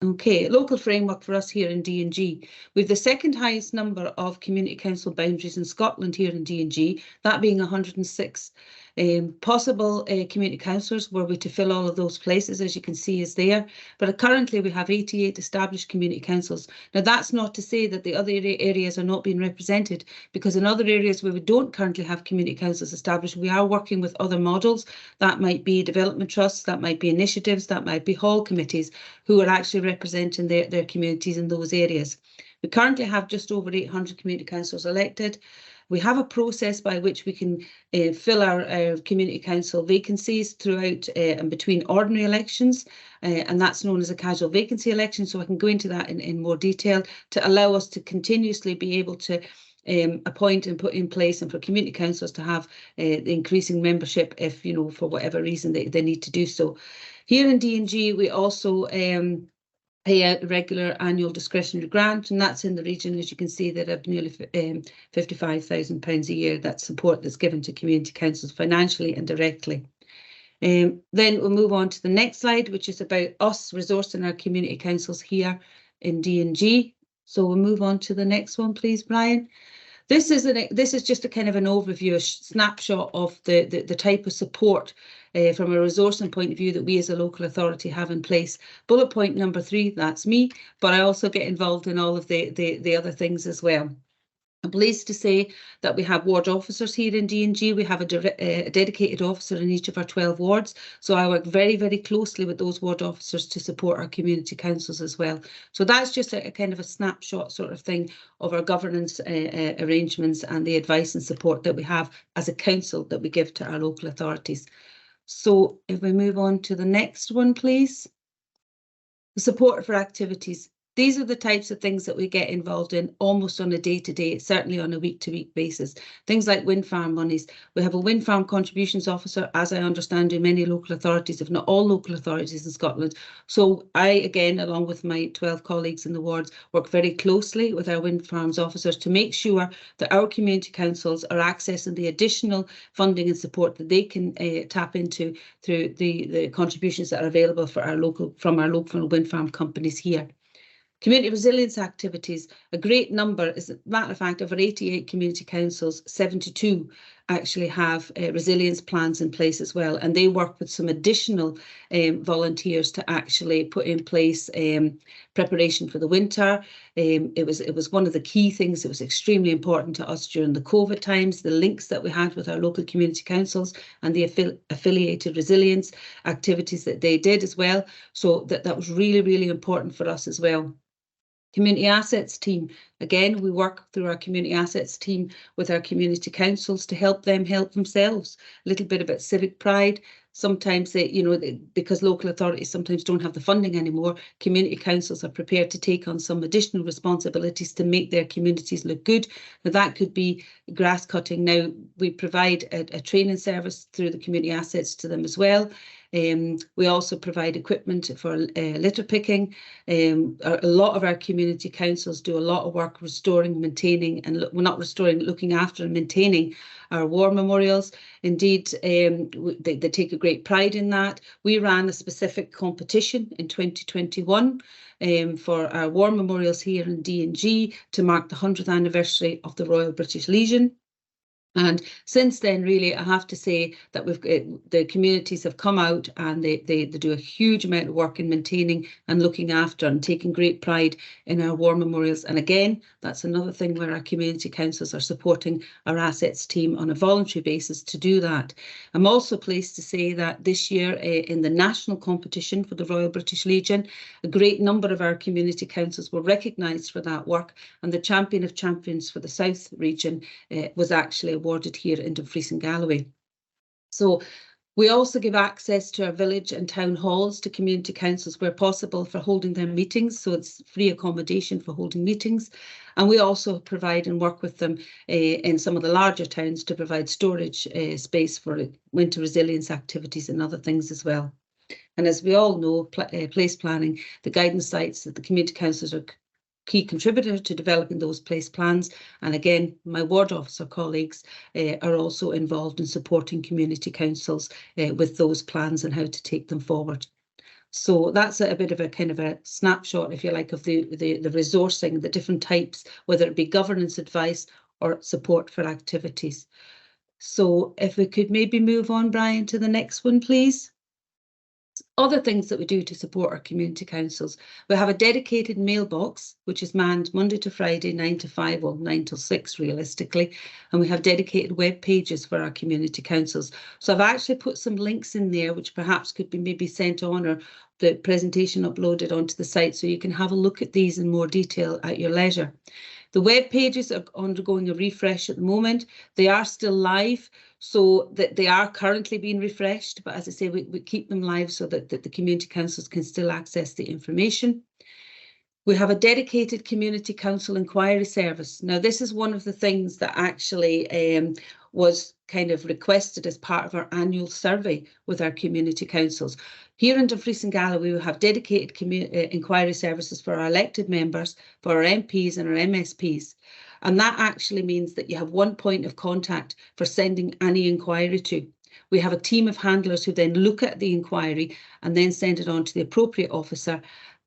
Okay, local framework for us here in D&G. We've the second highest number of community council boundaries in Scotland here in D&G, that being 106. Possible community councillors were we to fill all of those places, as you can see is there. But currently we have 88 established community councils. Now that's not to say that the other areas are not being represented, because in other areas where we don't currently have community councils established, we are working with other models. That might be development trusts, that might be initiatives, that might be hall committees who are actually representing their communities in those areas. We currently have just over 800 community councillors elected. We have a process by which we can fill our community council vacancies throughout and between ordinary elections, and that's known as a casual vacancy election. So I can go into that in more detail to allow us to continuously be able to appoint and put in place, and for community councils to have increasing membership if, you know, for whatever reason they need to do so. Here in D&G, we also pay out a regular annual discretionary grant, and that's in the region, as you can see, that of nearly £55,000 a year. That support that's given to community councils financially and directly. Then we'll move on to the next slide, which is about us resourcing our community councils here in D&G. So we'll move on to the next one, please, Brian. This is just a kind of an overview, a snapshot of the type of support from a resourcing point of view that we as a local authority have in place. Bullet point number 3, that's me, but I also get involved in all of the other things as well. I'm pleased to say that we have ward officers here in D&G. We have a dedicated officer in each of our 12 wards. So I work very, very closely with those ward officers to support our community councils as well. So that's just a kind of a snapshot sort of thing of our governance arrangements and the advice and support that we have as a council that we give to our local authorities. So if we move on to the next one, please. The support for activities. These are the types of things that we get involved in almost on a day-to-day, certainly on a week-to-week basis. Things like wind farm monies. We have a wind farm contributions officer, as I understand, in many local authorities, if not all local authorities in Scotland. So I, again, along with my 12 colleagues in the wards, work very closely with our wind farms officers to make sure that our community councils are accessing the additional funding and support that they can tap into through the contributions that are available from our local wind farm companies here. Community resilience activities, a great number, as a matter of fact, over 88 community councils, 72 actually have resilience plans in place as well, and they work with some additional volunteers to actually put in place preparation for the winter. It was one of the key things that was extremely important to us during the COVID times, the links that we had with our local community councils and the affiliated resilience activities that they did as well. So that was really, really important for us as well. Community assets team. Again, we work through our community assets team with our community councils to help them help themselves. A little bit about civic pride. Sometimes because local authorities sometimes don't have the funding anymore, community councils are prepared to take on some additional responsibilities to make their communities look good. Now that could be grass cutting. Now we provide a training service through the community assets to them as well. We also provide equipment for litter picking. A lot of our community councils do a lot of work restoring, maintaining, and looking after and maintaining our war memorials. Indeed, they take a great pride in that. We ran a specific competition in 2021 for our war memorials here in D&G to mark the 100th anniversary of the Royal British Legion. And since then, really, I have to say that the communities have come out and they do a huge amount of work in maintaining and looking after and taking great pride in our war memorials. And again, that's another thing where our community councils are supporting our assets team on a voluntary basis to do that. I'm also pleased to say that this year in the national competition for the Royal British Legion, a great number of our community councils were recognised for that work, and the Champion of Champions for the South region was actually awarded here in Dumfries and Galloway. So we also give access to our village and town halls to community councils where possible for holding their meetings. So it's free accommodation for holding meetings. And we also provide and work with them in some of the larger towns to provide storage space for winter resilience activities and other things as well. And as we all know, place planning, the guidance sites that the community councils are key contributor to developing those place plans. And again, my ward officer colleagues are also involved in supporting community councils with those plans and how to take them forward. So that's a bit of a kind of a snapshot, if you like, of the resourcing, the different types, whether it be governance advice or support for activities. So if we could maybe move on, Brian, to the next one, please. Other things that we do to support our community councils. We have a dedicated mailbox, which is manned Monday to Friday, 9 to 5, or 9 till 6 realistically. And we have dedicated web pages for our community councils. So I've actually put some links in there, which perhaps could be maybe sent on, or the presentation uploaded onto the site, so you can have a look at these in more detail at your leisure. The web pages are undergoing a refresh at the moment. They are still live, so that they are currently being refreshed. But as I say, we keep them live so that the community councils can still access the information. We have a dedicated community council inquiry service. Now, this is one of the things that actually was kind of requested as part of our annual survey with our community councils. Here in Dumfries and Galloway, we have dedicated inquiry services for our elected members, for our MPs and our MSPs. And that actually means that you have one point of contact for sending any inquiry to. We have a team of handlers who then look at the inquiry and then send it on to the appropriate officer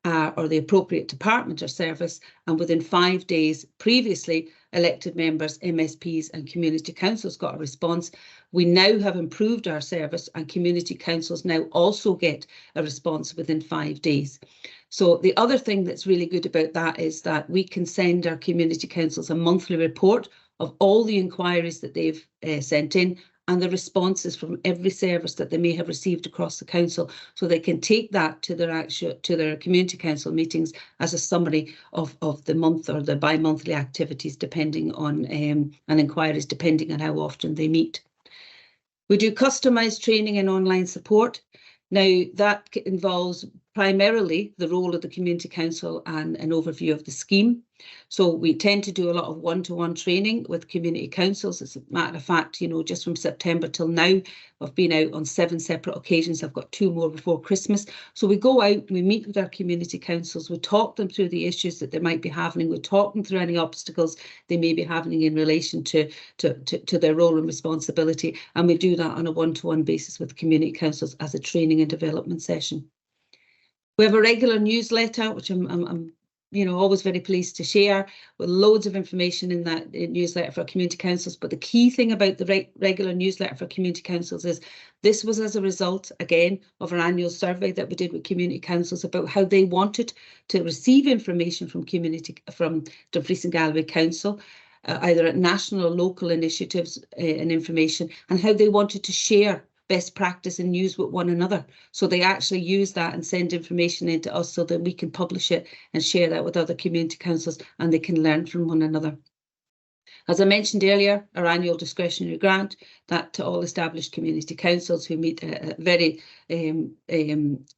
or the appropriate department or service, and within 5 days, previously elected members, MSPs and community councils got a response. We now have improved our service, and community councils now also get a response within 5 days. So the other thing that's really good about that is that we can send our community councils a monthly report of all the inquiries that they've sent in, and the responses from every service that they may have received across the council, so they can take that to their community council meetings as a summary of the month or the bi-monthly activities, depending on and inquiries depending on how often they meet. We do customised training and online support. Now, that involves primarily the role of the community council and an overview of the scheme. So we tend to do a lot of one-to-one training with community councils. As a matter of fact, just from September till now, I've been out on 7 separate occasions. I've got 2 more before Christmas. So we go out, we meet with our community councils, we talk them through the issues that they might be having, we talk them through any obstacles they may be having in relation to their role and responsibility. And we do that on a one-to-one basis with community councils as a training and development session. We have a regular newsletter, which I'm always very pleased to share, with loads of information in that newsletter for community councils. But the key thing about the regular newsletter for community councils is this was as a result, again, of our annual survey that we did with community councils about how they wanted to receive information from Dumfries and Galloway Council, either at national or local initiatives and information, and how they wanted to share best practice and news with one another. So they actually use that and send information into us so that we can publish it and share that with other community councils, and they can learn from one another. As I mentioned earlier, our annual discretionary grant, that to all established community councils who meet a very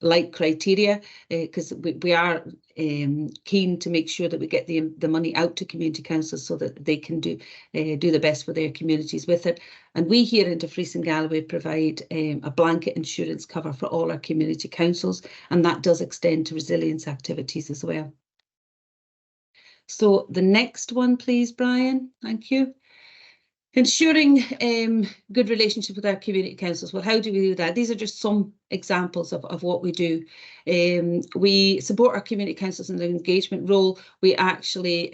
light criteria, because we are keen to make sure that we get the money out to community councils so that they can do the best for their communities with it. And we here in Dumfries and Galloway provide a blanket insurance cover for all our community councils, and that does extend to resilience activities as well. So the next one, please, Brian. Thank you. Ensuring good relationship with our community councils. Well, how do we do that? These are just some examples of what we do. We support our community councils in the engagement role. We actually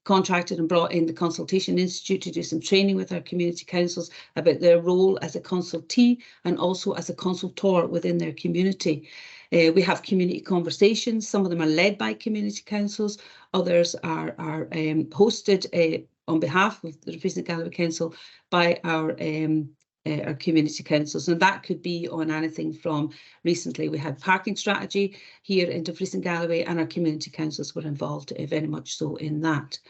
contracted and brought in the Consultation Institute to do some training with our community councils about their role as a consultee and also as a consultor within their community. We have community conversations. Some of them are led by community councils. Others are hosted on behalf of the Dumfries and Galloway Council by our community councils. And that could be on anything from, recently we had parking strategy here in Dumfries and Galloway, and our community councils were involved very much so in that.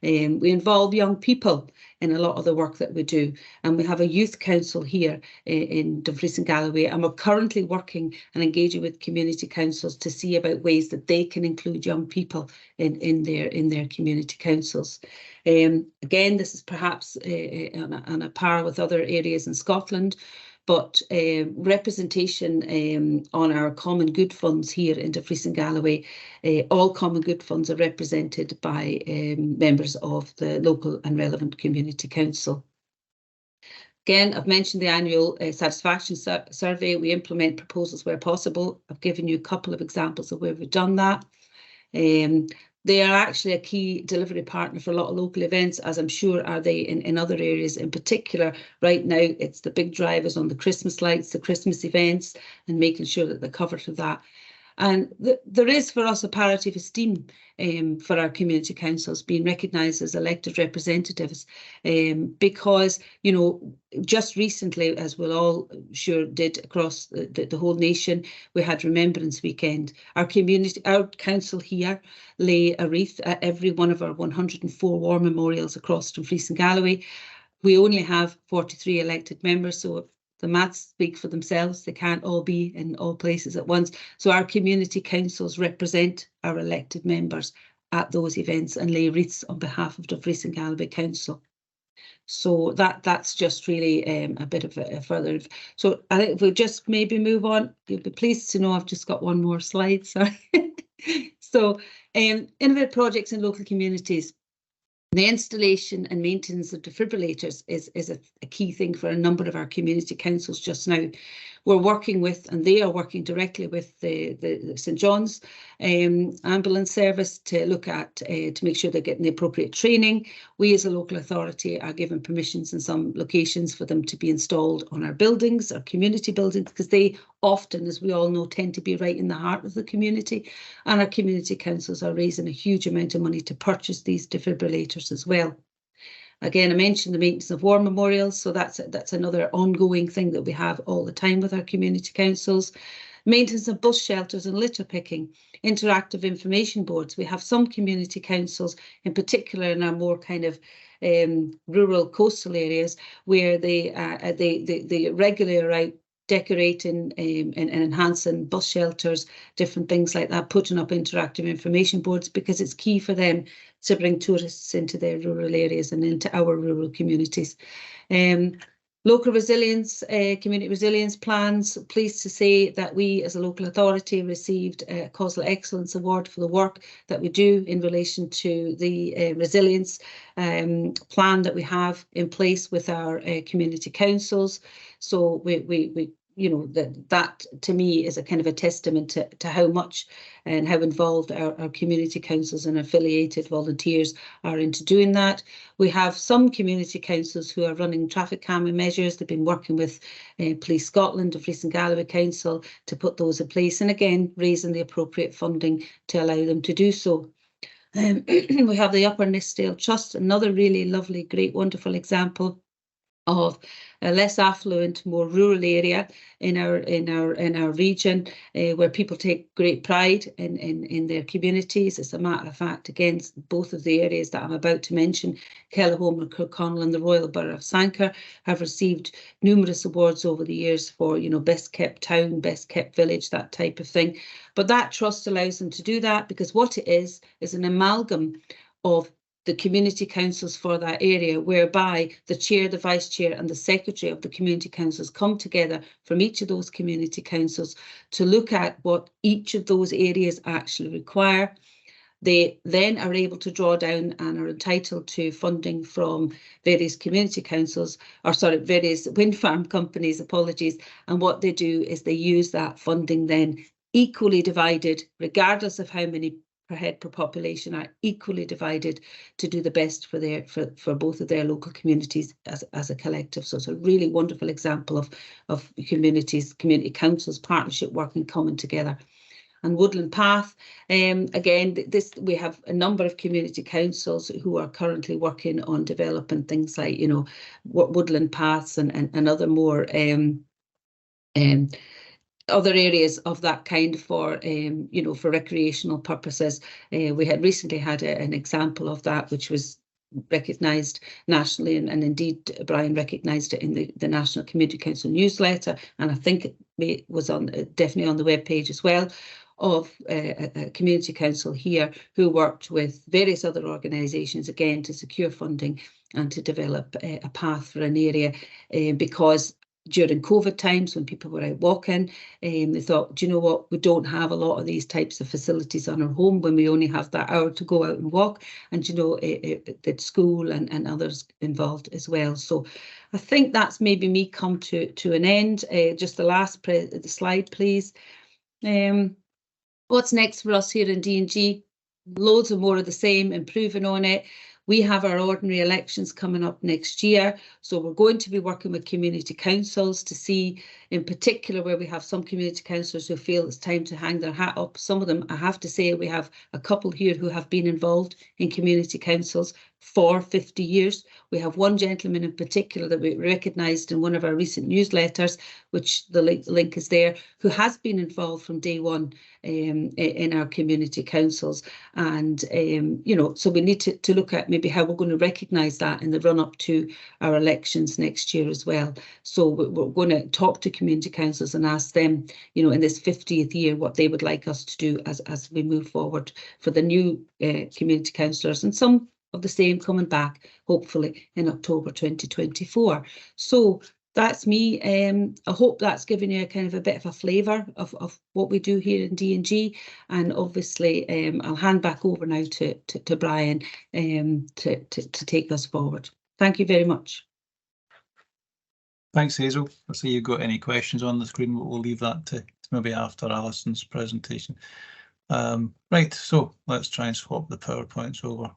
We involve young people in a lot of the work that we do, and we have a youth council here in Dumfries and Galloway, and we're currently working and engaging with community councils to see about ways that they can include young people in their community councils. Again, this is perhaps on a par with other areas in Scotland, but representation on our common good funds here in Dumfries and Galloway, all common good funds are represented by members of the local and relevant community council. Again, I've mentioned the annual satisfaction survey. We implement proposals where possible. I've given you a couple of examples of where we've done that. They are actually a key delivery partner for a lot of local events, as I'm sure are they in other areas. In particular, right now, it's the big drivers on the Christmas lights, the Christmas events, and making sure that they're covered for that. And there is for us a parity of esteem for our community councils being recognised as elected representatives, because, you know, just recently, as we'll all sure did across the whole nation, we had Remembrance Weekend. Our council here lay a wreath at every one of our 104 war memorials across Dumfries and Galloway. We only have 43 elected members, so the maths speak for themselves. They can't all be in all places at once. So our community councils represent our elected members at those events and lay wreaths on behalf of Dumfries and Galloway Council. So that's just really a bit of a further. So I think if we'll just maybe move on, you'll be pleased to know I've just got one more slide, sorry. So innovative projects in local communities. The installation and maintenance of defibrillators is a key thing for a number of our community councils just now. We're working with, and they are working directly with the St John's ambulance service to look at, to make sure they're getting the appropriate training. We as a local authority are given permissions in some locations for them to be installed on our buildings, our community buildings, because they often, as we all know, tend to be right in the heart of the community. And our community councils are raising a huge amount of money to purchase these defibrillators as well. Again, I mentioned the maintenance of war memorials, so that's another ongoing thing that we have all the time with our community councils. Maintenance of bus shelters and litter picking, interactive information boards. We have some community councils, in particular in our more kind of rural coastal areas, where they regularly are out decorating and enhancing bus shelters, different things like that, putting up interactive information boards, because it's key for them to bring tourists into their rural areas and into our rural communities. Local resilience, community resilience plans. Pleased to say that we as a local authority received a Causal Excellence Award for the work that we do in relation to the resilience plan that we have in place with our community councils. So we you know, that to me is a kind of a testament to how much and how involved our community councils and affiliated volunteers are into doing that. We have some community councils who are running traffic calming measures. They've been working with Police Scotland, Dumfries and Galloway Council to put those in place, and again raising the appropriate funding to allow them to do so. We have the Upper Nithsdale Trust, another really lovely, great, wonderful example of a less affluent, more rural area in our region, where people take great pride in their communities. As a matter of fact, again, both of the areas that I'm about to mention, Kellyholme and Kirkconnell and the Royal Borough of Sanquhar, have received numerous awards over the years for, you know, best kept town, best kept village, that type of thing. But that trust allows them to do that, because what it is an amalgam of the community councils for that area, whereby the chair, the vice chair and the secretary of the community councils come together from each of those community councils to look at what each of those areas actually require. They then are able to draw down and are entitled to funding from various community councils, or sorry, various wind farm companies, apologies. And what they do is they use that funding then equally divided, regardless of how many per head per population, are equally divided to do the best for both of their local communities as a collective. So it's a really wonderful example of community councils, partnership working, coming together. And Woodland Path, again, we have a number of community councils who are currently working on developing things like, you know, woodland paths and other more other areas of that kind for, you know, for recreational purposes. We had recently had an example of that, which was recognised nationally, and indeed Brian recognised it in the National Community Council newsletter, and I think it was definitely on the webpage as well, of a community council here who worked with various other organisations, again, to secure funding and to develop a path for an area, because during COVID times when people were out walking, they thought, do you know what, we don't have a lot of these types of facilities on our home when we only have that hour to go out and walk, and you know, at school and others involved as well. So I think that's maybe me come to an end. Just the last the slide, please. What's next for us here in D&G? Loads of more of the same, improving on it. We have our ordinary elections coming up next year, so we're going to be working with community councils to see, in particular, where we have some community councillors who feel it's time to hang their hat up. Some of them, I have to say, we have a couple here who have been involved in community councils for 50 years. We have one gentleman in particular that we recognised in one of our recent newsletters, which the link is there, who has been involved from day one in our community councils. And, you know, so we need to look at maybe how we're going to recognise that in the run up to our elections next year as well. So we're going to talk to community councils and ask them, you know, in this 50th year, what they would like us to do as we move forward for the new community councillors, and some of the same coming back, hopefully, in October 2024. So that's me. I hope that's given you a kind of a bit of a flavour of what we do here in D&G. And obviously, I'll hand back over now to Brian to take us forward. Thank you very much. Thanks, Hazel. I'll see you've got any questions on the screen, but we'll leave that to maybe after Alison's presentation. Right, so let's try and swap the PowerPoints over.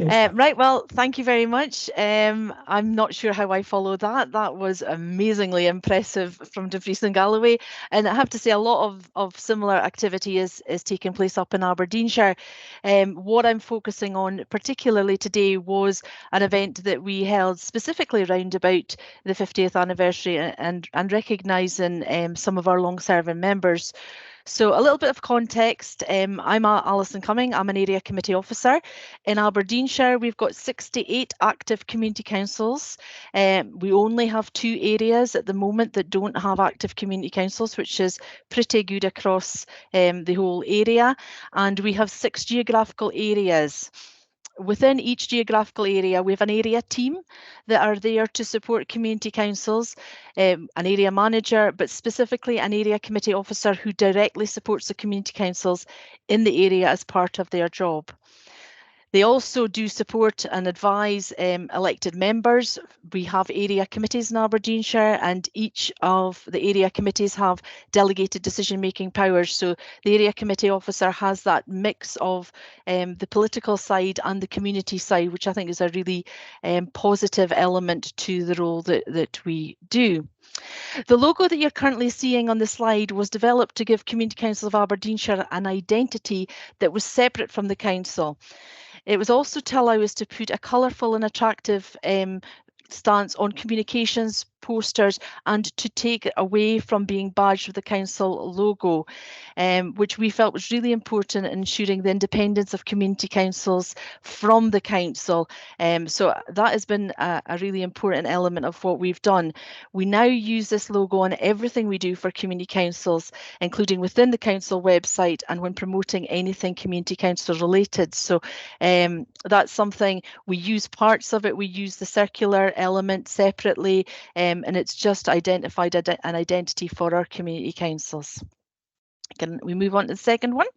Right, well, thank you very much. I'm not sure how I follow that. That was amazingly impressive from DeVries and Galloway. And I have to say a lot of similar activity is taking place up in Aberdeenshire. What I'm focusing on particularly today was an event that we held specifically around about the 50th anniversary and recognising some of our long-serving members. So a little bit of context, I'm Alison Cumming, I'm an area committee officer. In Aberdeenshire, we've got 68 active community councils. We only have 2 areas at the moment that don't have active community councils, which is pretty good across the whole area. And we have 6 geographical areas. Within each geographical area, we have an area team that are there to support community councils, an area manager, but specifically an area committee officer who directly supports the community councils in the area as part of their job. They also do support and advise elected members. We have area committees in Aberdeenshire, and each of the area committees have delegated decision-making powers. So the area committee officer has that mix of the political side and the community side, which I think is a really positive element to the role that we do. The logo that you're currently seeing on the slide was developed to give Community Council of Aberdeenshire an identity that was separate from the council. It was also to allow us to put a colourful and attractive stance on communications posters and to take it away from being badged with the council logo, which we felt was really important in ensuring the independence of community councils from the council. So that has been a really important element of what we've done. We now use this logo on everything we do for community councils, including within the council website and when promoting anything community council related. So that's something we use parts of it. We use the circular element separately, and it's just identified an identity for our community councils. Can we move on to the second one?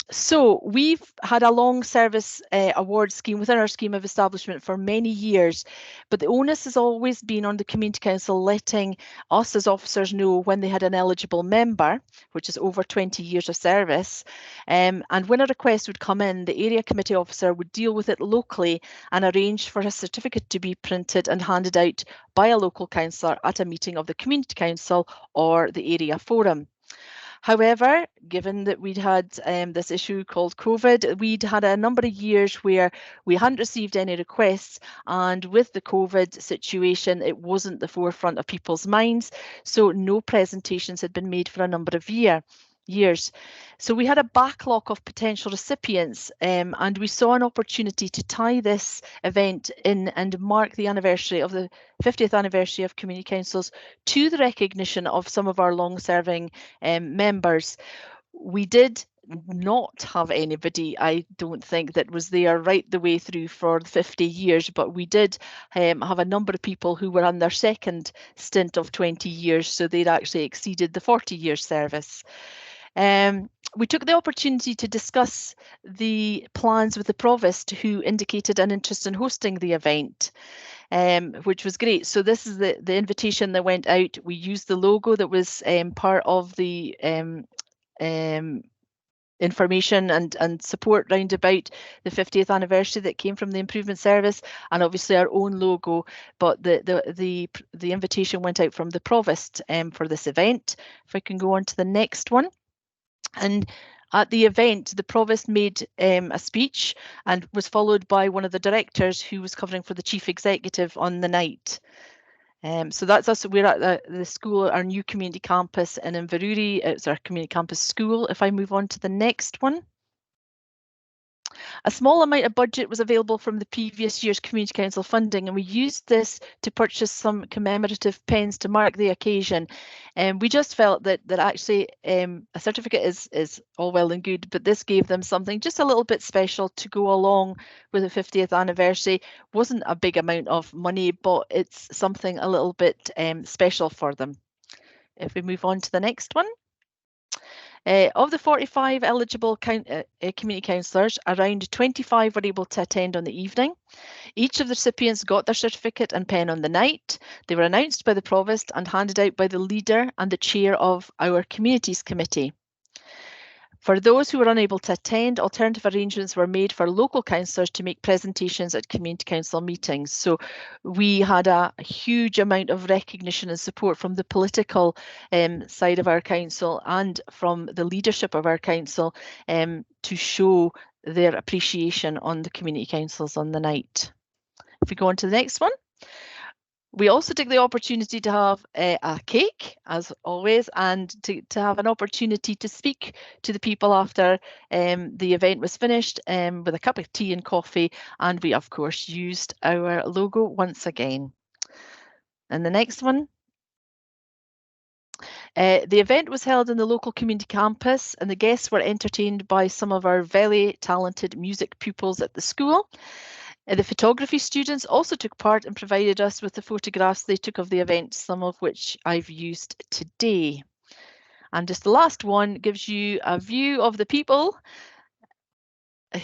So we've had a long service award scheme within our scheme of establishment for many years, but the onus has always been on the community council letting us as officers know when they had an eligible member, which is over 20 years of service. And when a request would come in, the area committee officer would deal with it locally and arrange for a certificate to be printed and handed out by a local councillor at a meeting of the community council or the area forum. However, given that we'd had this issue called COVID, we'd had a number of years where we hadn't received any requests, and with the COVID situation, it wasn't the forefront of people's minds, so no presentations had been made for a number of years. So we had a backlog of potential recipients, and we saw an opportunity to tie this event in and mark the anniversary of the 50th anniversary of community councils to the recognition of some of our long-serving members. We did not have anybody, I don't think, that was there right the way through for 50 years, but we did have a number of people who were on their second stint of 20 years, so they'd actually exceeded the 40-year service. We took the opportunity to discuss the plans with the Provost, who indicated an interest in hosting the event, which was great. So this is the invitation that went out. We used the logo that was part of the information and support round about the 50th anniversary that came from the improvement service, and obviously our own logo, but the invitation went out from the Provost for this event. If I can go on to the next one. And at the event, the Provost made a speech and was followed by one of the directors who was covering for the Chief Executive on the night. So that's us. We're at the school, our new community campus in Inverurie. It's our community campus school. If I move on to the next one. A small amount of budget was available from the previous year's Community Council funding, and we used this to purchase some commemorative pens to mark the occasion. And we just felt that actually a certificate is all well and good, but this gave them something just a little bit special to go along with the 50th anniversary. Wasn't a big amount of money, but it's something a little bit special for them. If we move on to the next one. Of the 45 eligible community councillors, around 25 were able to attend on the evening. Each of the recipients got their certificate and pen on the night. They were announced by the Provost and handed out by the leader and the chair of our Communities Committee. For those who were unable to attend, alternative arrangements were made for local councillors to make presentations at community council meetings. So we had a huge amount of recognition and support from the political side of our council and from the leadership of our council to show their appreciation on the community councils on the night. If we go on to the next one. We also took the opportunity to have a cake, as always, and to have an opportunity to speak to the people after the event was finished with a cup of tea and coffee. And we, of course, used our logo once again. And the next one. The event was held in the local community campus, and the guests were entertained by some of our very talented music pupils at the school. The photography students also took part and provided us with the photographs they took of the event, some of which I've used today. And just the last one gives you a view of the people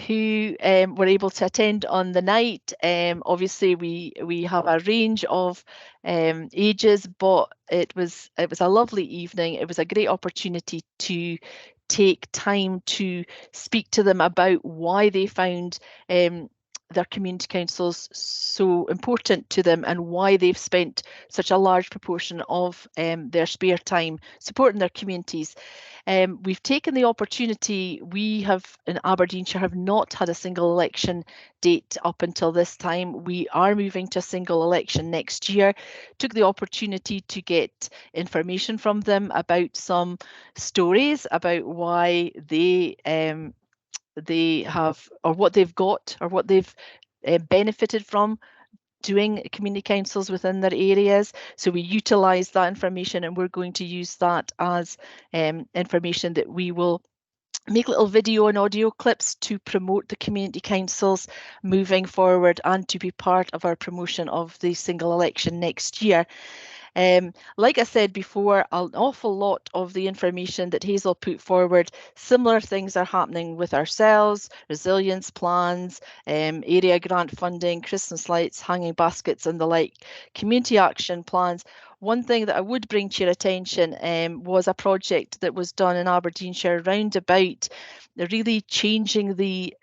who were able to attend on the night. Obviously, we have a range of ages, but it was a lovely evening. It was a great opportunity to take time to speak to them about why they found their community councils so important to them and why they've spent such a large proportion of their spare time supporting their communities. We've taken the opportunity. We have in Aberdeenshire have not had a single election date up until this time. We are moving to a single election next year. Took the opportunity to get information from them about some stories about why they have, or what they've got, or what they've benefited from doing community councils within their areas. So we utilise that information, and we're going to use that as information that we will make little video and audio clips to promote the community councils moving forward and to be part of our promotion of the single election next year. Like I said before, an awful lot of the information that Hazel put forward, similar things are happening with ourselves, resilience plans, area grant funding, Christmas lights, hanging baskets and the like, community action plans. One thing that I would bring to your attention was a project that was done in Aberdeenshire round about really changing the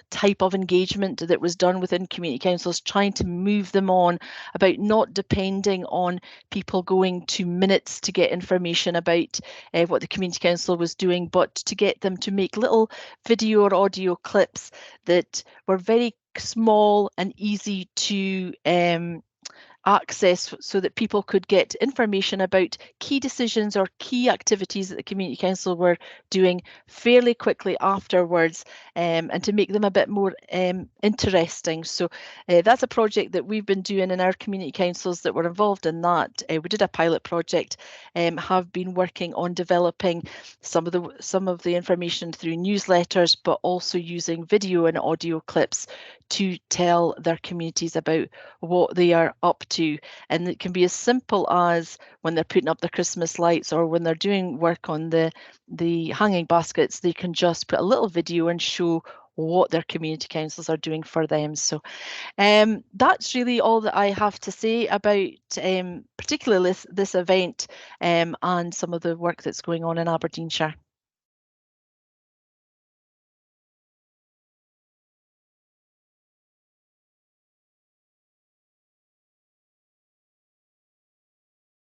type of engagement that was done within community councils, trying to move them on about not depending on people going to minutes to get information about what the community council was doing, but to get them to make little video or audio clips that were very small and easy to access so that people could get information about key decisions or key activities that the Community Council were doing fairly quickly afterwards, and to make them a bit more interesting. So that's a project that we've been doing in our community councils that were involved in that. We did a pilot project, have been working on developing some of the information through newsletters, but also using video and audio clips to tell their communities about what they are up to. And it can be as simple as when they're putting up the Christmas lights, or when they're doing work on the hanging baskets, they can just put a little video and show what their community councils are doing for them. So that's really all that I have to say about particularly this event and some of the work that's going on in Aberdeenshire.